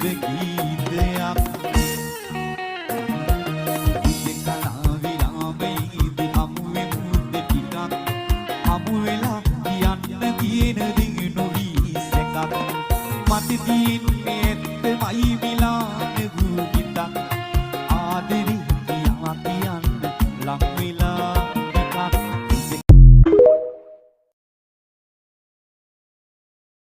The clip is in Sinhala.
ගීතයක් දෙකලා විලාමෙයිද හමුවෙමුද ටිකක් හමු වෙලා කියන්න තියෙන දේ නොවී සැකක් මට තියෙන්නේ ඇත්තමයි විලාම වූ ගීතක්